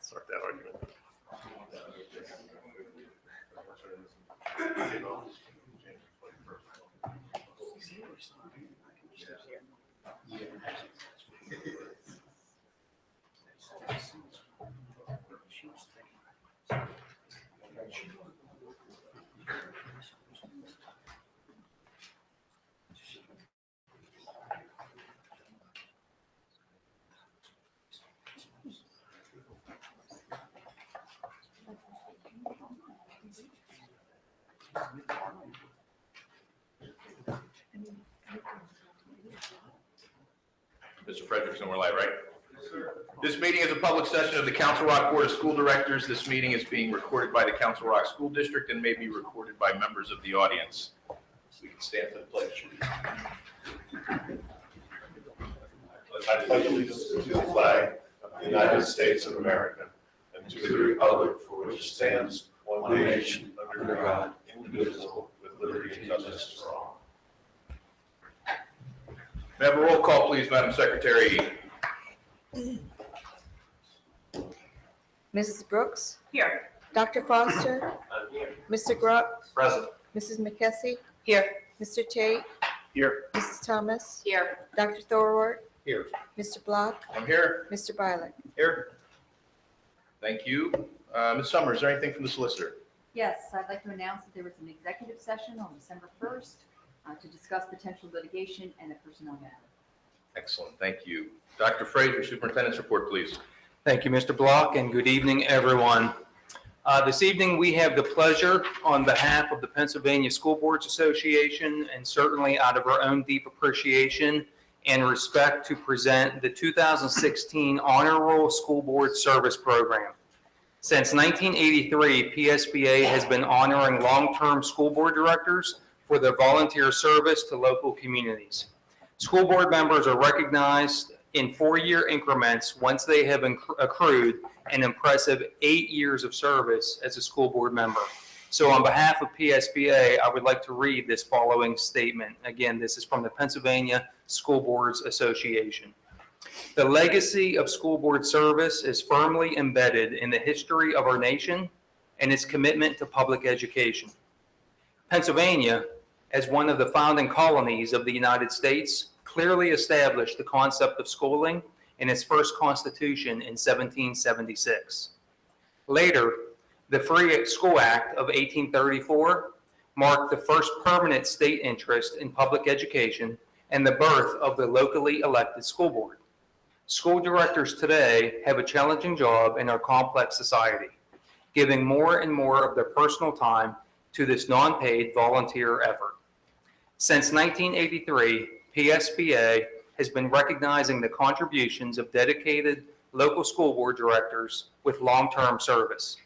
Start that argument. Mr. Frederickson, we're live, right? Yes, sir. This meeting is a public session of the Council Rock Board of School Directors. This meeting is being recorded by the Council Rock School District and may be recorded by members of the audience. We can stand for the pledge. I pledge allegiance to the flag of the United States of America and to the republic for which it stands, one nation, under God, indivisible, with liberty and justice for all. May I have a roll call, please, Madam Secretary? Mrs. Brooks? Here. Dr. Foster? I'm here. Mr. Grupp? Present. Mrs. McKessie? Here. Mr. Tate? Here. Mrs. Thomas? Here. Dr. Thorwart? Here. Mr. Block? I'm here. Mr. Bialik? Here. Thank you. Ms. Summers, is there anything from the solicitor? Yes, I'd like to announce that there was an executive session on December 1st to discuss potential litigation and a personnel matter. Excellent, thank you. Dr. Fraser, Superintendent's report, please. Thank you, Mr. Block, and good evening, everyone. This evening, we have the pleasure, on behalf of the Pennsylvania School Boards Association, and certainly out of our own deep appreciation and respect, to present the 2016 Honor Roll School Board Service Program. Since 1983, PSBA has been honoring long-term school board directors for their volunteer service to local communities. School board members are recognized in 4-year increments once they have accrued an impressive 8 years of service as a school board member. So on behalf of PSBA, I would like to read this following statement. Again, this is from the Pennsylvania School Boards Association. The legacy of school board service is firmly embedded in the history of our nation and its commitment to public education. Pennsylvania, as one of the founding colonies of the United States, clearly established the concept of schooling in its first constitution in 1776. Later, the Free School Act of 1834 marked the first permanent state interest in public education and the birth of the locally elected school board. School directors today have a challenging job in our complex society, giving more and more of their personal time to this non-paid volunteer effort. Since 1983, PSBA has been recognizing the contributions of dedicated local school board directors with long-term service.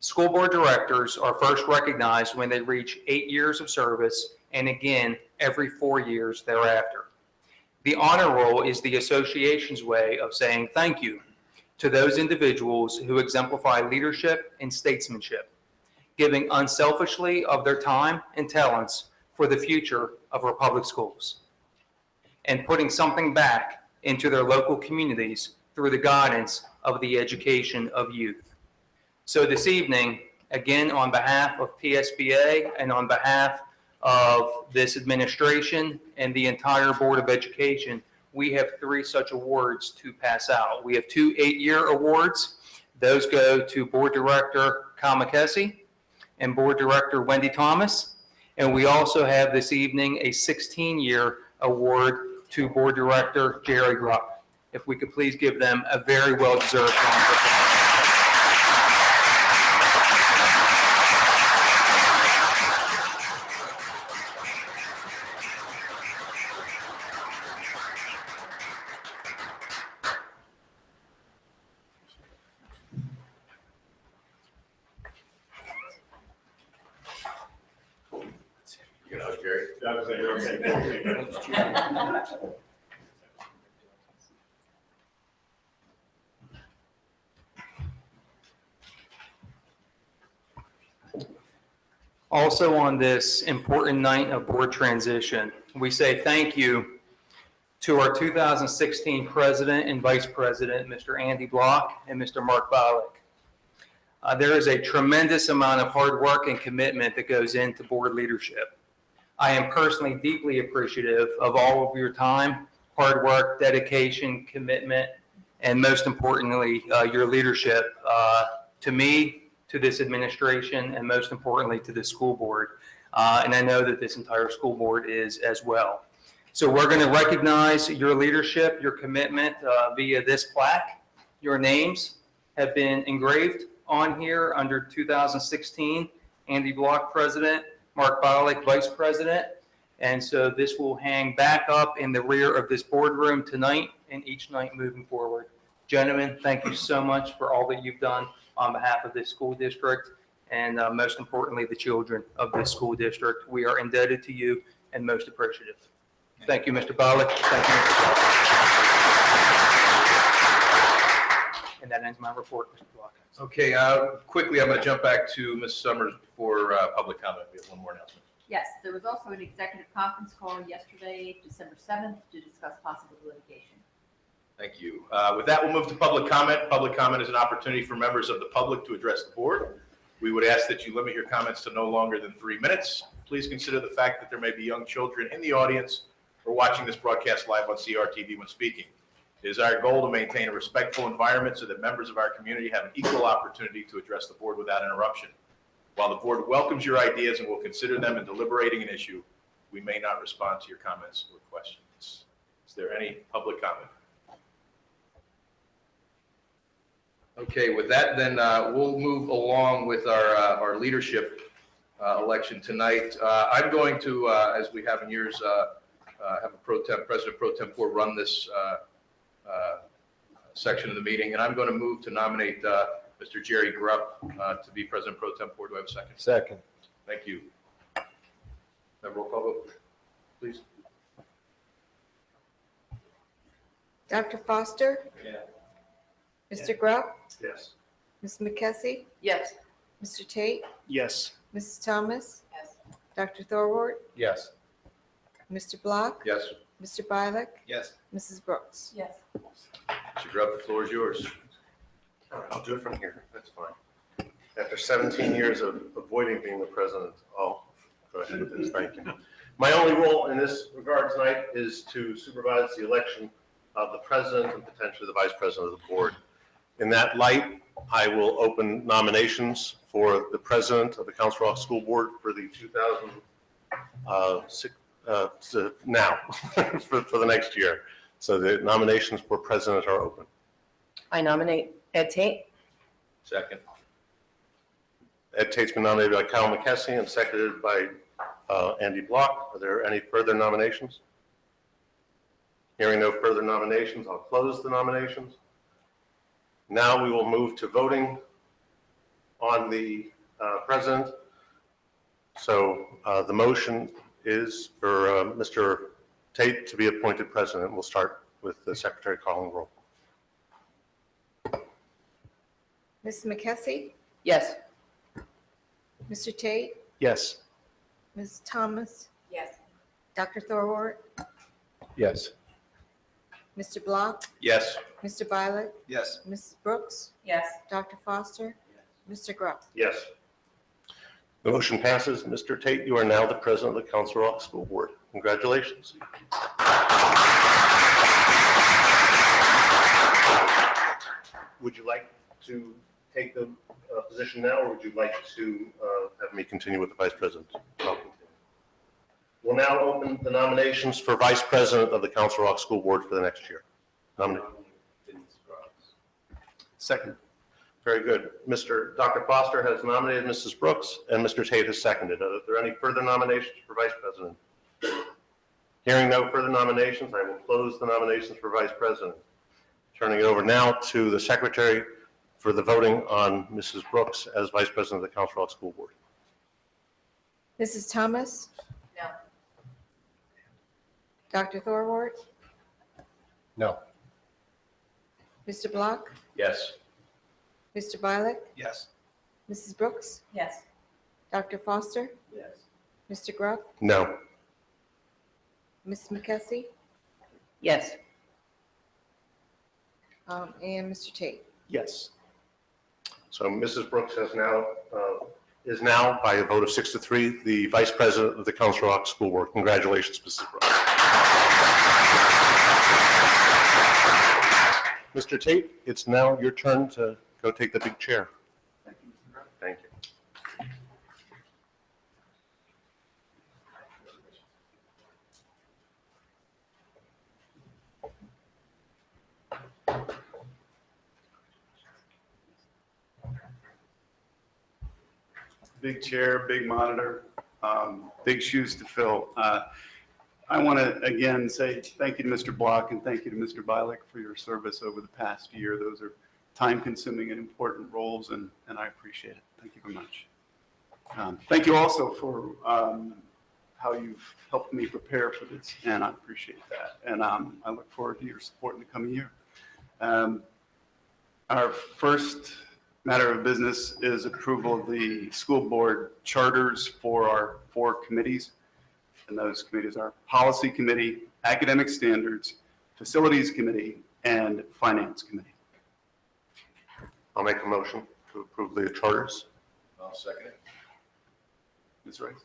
School board directors are first recognized when they reach 8 years of service, and again every 4 years thereafter. The honor roll is the association's way of saying thank you to those individuals who exemplify leadership and statesmanship, giving unselfishly of their time and talents for the future of our public schools, and putting something back into their local communities through the guidance of the education of youth. So this evening, again, on behalf of PSBA and on behalf of this administration and the entire Board of Education, we have 3 such awards to pass out. We have 2 8-year awards Those go to Board Director Kyle McKessie and Board Director Wendy Thomas. And we also have this evening a 16-year award to Board Director Jerry Grupp. If we could please give them a very well-deserved round of applause. You know, Jerry. Also on this important night of board transition, we say thank you to our 2016 President and Vice President, Mr. Andy Block and Mr. Mark Bollick. There is a tremendous amount of hard work and commitment that goes into board leadership. I am personally deeply appreciative of all of your time, hard work, dedication, commitment, and most importantly, your leadership to me, to this administration, and most importantly, to the school board. And I know that this entire school board is as well. So we're going to recognize your leadership, your commitment via this plaque. Your names have been engraved on here under 2016, Andy Block, President, Mark Bollick, Vice President. And so this will hang back up in the rear of this boardroom tonight and each night moving forward. Gentlemen, thank you so much for all that you've done on behalf of this school district and most importantly, the children of this school district. We are indebted to you and most appreciative. Thank you, Mr. Bollick. Thank you, Mr. Block. And that ends my report, Mr. Block. Okay, quickly, I'm going to jump back to Ms. Summers for public comment. We have one more announcement. Yes, there was also an executive conference call yesterday, December 7th, to discuss possible litigation. Thank you. With that, we'll move to public comment. Public comment is an opportunity for members of the public to address the board. We would ask that you limit your comments to no longer than 3 minutes. Please consider the fact that there may be young children in the audience or watching this broadcast live on CRTV when speaking. It is our goal to maintain a respectful environment so that members of our community have an equal opportunity to address the board without interruption. While the board welcomes your ideas and will consider them in deliberating an issue, we may not respond to your comments or questions. Is there any public comment? Okay, with that, then we'll move along with our leadership election tonight. I'm going to, as we have in years, have a President Pro Tempore run this section of the meeting, and I'm going to move to nominate Mr. Jerry Grupp to be President Pro Tempore. Do I have a second? Second. Thank you. Have a roll call vote, please. Dr. Foster? Yeah. Mr. Grupp? Yes. Ms. McKessie? Yes. Mr. Tate? Yes. Mrs. Thomas? Yes. Dr. Thorwart? Yes. Mr. Block? Yes. Mr. Bialik? Yes. Mrs. Brooks? Yes. Mr. Grupp, the floor is yours. All right, I'll do it from here. That's fine. After 17 years of avoiding being the president, I'll go ahead with this. Thank you. My only role in this regard tonight is to supervise the election of the president and potentially the vice president of the board. In that light, I will open nominations for the president of the Council Rock School Board for the 2006, now, for the next year. So the nominations for president are open. I nominate Ed Tate. Second. Ed Tate's been nominated by Kyle McKessie and seconded by Andy Block. Are there any further nominations? Hearing no further nominations, I'll close the nominations. Now we will move to voting on the president. So the motion is for Mr. Tate to be appointed president. We'll start with the secretary calling the roll. Ms. McKessie? Yes. Mr. Tate? Yes. Ms. Thomas? Yes. Dr. Thorwart? Yes. Mr. Block? Yes. Mr. Bialik? Yes. Mrs. Brooks? Yes. Dr. Foster? Mr. Grupp? Yes. The motion passes. Mr. Tate, you are now the president of the Council Rock School Board. Congratulations. Would you like to take the position now, or would you like to have me continue with the Vice President? I'll continue. We'll now open the nominations for Vice President of the Council Rock School Board for the next year. Second. Very good. Dr. Foster has nominated Mrs. Brooks, and Mr. Tate has seconded. Are there any further nominations for Vice President? Hearing no further nominations, I will close the nominations for Vice President. Turning it over now to the Secretary for the voting on Mrs. Brooks as Vice President of the Council Rock School Board. Mrs. Thomas? No. Dr. Thorwart? No. Mr. Block? Yes. Mr. Violet? Yes. Mrs. Brooks? Yes. Dr. Foster? Yes. Mr. Grupp? No. Ms. McKessie? Yes. And Mr. Tate? Yes. So Mrs. Brooks is now, by a vote of 6-3, the Vice President of the Council Rock School Board. Congratulations, Mrs. Brooks. Mr. Tate, it's now your turn to go take the big chair. Thank you. Big chair, big monitor, big shoes to fill. I want to again say thank you to Mr. Block and thank you to Mr. Bialik for your service over the past year. Those are time-consuming and important roles, and I appreciate it. Thank you very much. Thank you also for how you've helped me prepare for this, and I appreciate that. And I look forward to your support in the coming year. Our first matter of business is approval of the school board charters for our 4 committees. And those committees are Policy Committee, Academic Standards, Facilities Committee, and Finance Committee. I'll make a motion to approve the charters. I'll second it. Ms. Rice?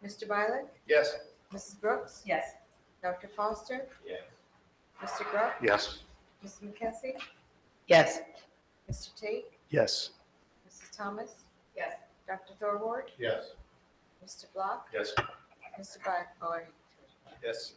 Mr. Violet? Yes. Mrs. Brooks? Yes. Dr. Foster? Yes. Mr. Grupp? Yes. Ms. McKessie? Yes. Mr. Tate? Yes. Mrs. Thomas? Yes. Dr. Thorwart? Yes. Mr. Block? Yes. Mr. Violet? Yes.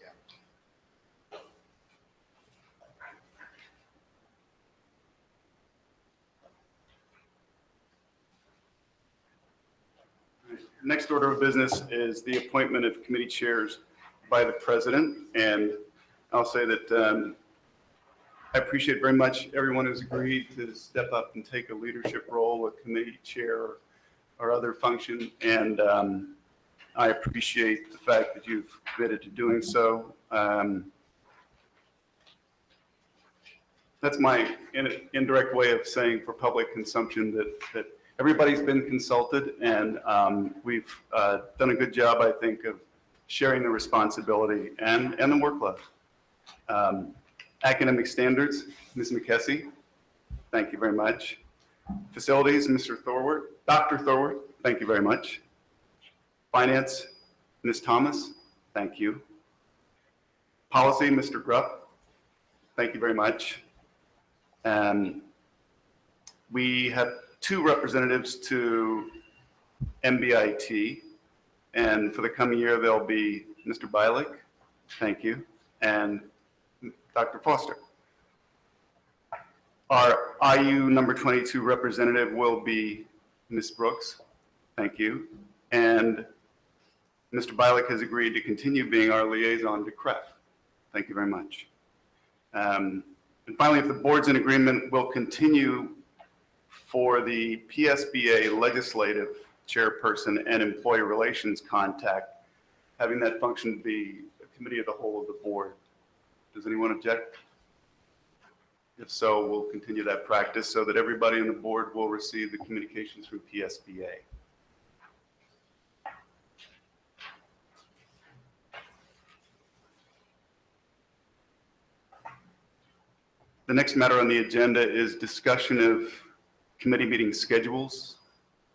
Next order of business is the appointment of committee chairs by the president. And I'll say that I appreciate very much everyone who's agreed to step up and take a leadership role, a committee chair or other function. And I appreciate the fact that you've committed to doing so. That's my indirect way of saying for public consumption that everybody's been consulted, and we've done a good job, I think, of sharing the responsibility and the workload. Academic Standards, Ms. McKessie, thank you very much. Facilities, Mr. Thorwart, Dr. Thorwart, thank you very much. Finance, Ms. Thomas, thank you. Policy, Mr. Grupp, thank you very much. We have 2 representatives to MBIT, and for the coming year, there'll be Mr. Bialik, thank you, and Dr. Foster. Our IU number 22 representative will be Ms. Brooks, thank you, and Mr. Bialik has agreed to continue being our liaison to CREF. Thank you very much. And finally, if the board's in agreement, we'll continue for the PSBA legislative chairperson and employee relations contact, having that function be a committee of the whole of the board. Does anyone object? If so, we'll continue that practice so that everybody on the board will receive the communications from PSBA. The next matter on the agenda is discussion of committee meeting schedules.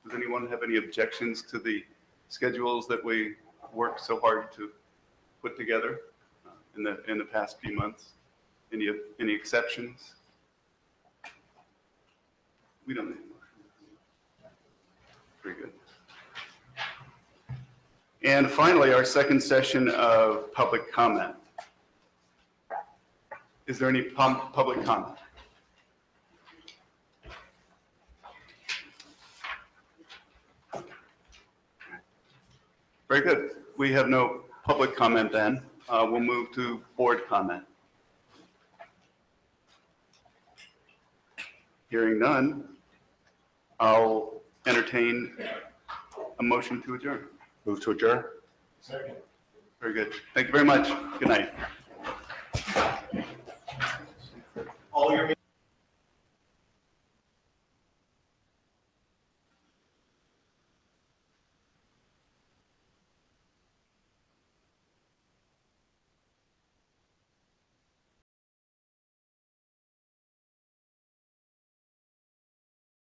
Does anyone have any objections to the schedules that we worked so hard to put together in the past few months? Any exceptions? We don't need a motion. Very good. And finally, our second session of public comment. Is there any public comment? Very good. We have no public comment then. We'll move to board comment. Hearing none, I'll entertain a motion to adjourn. Move to adjourn? Very good. Thank you very much. Good night.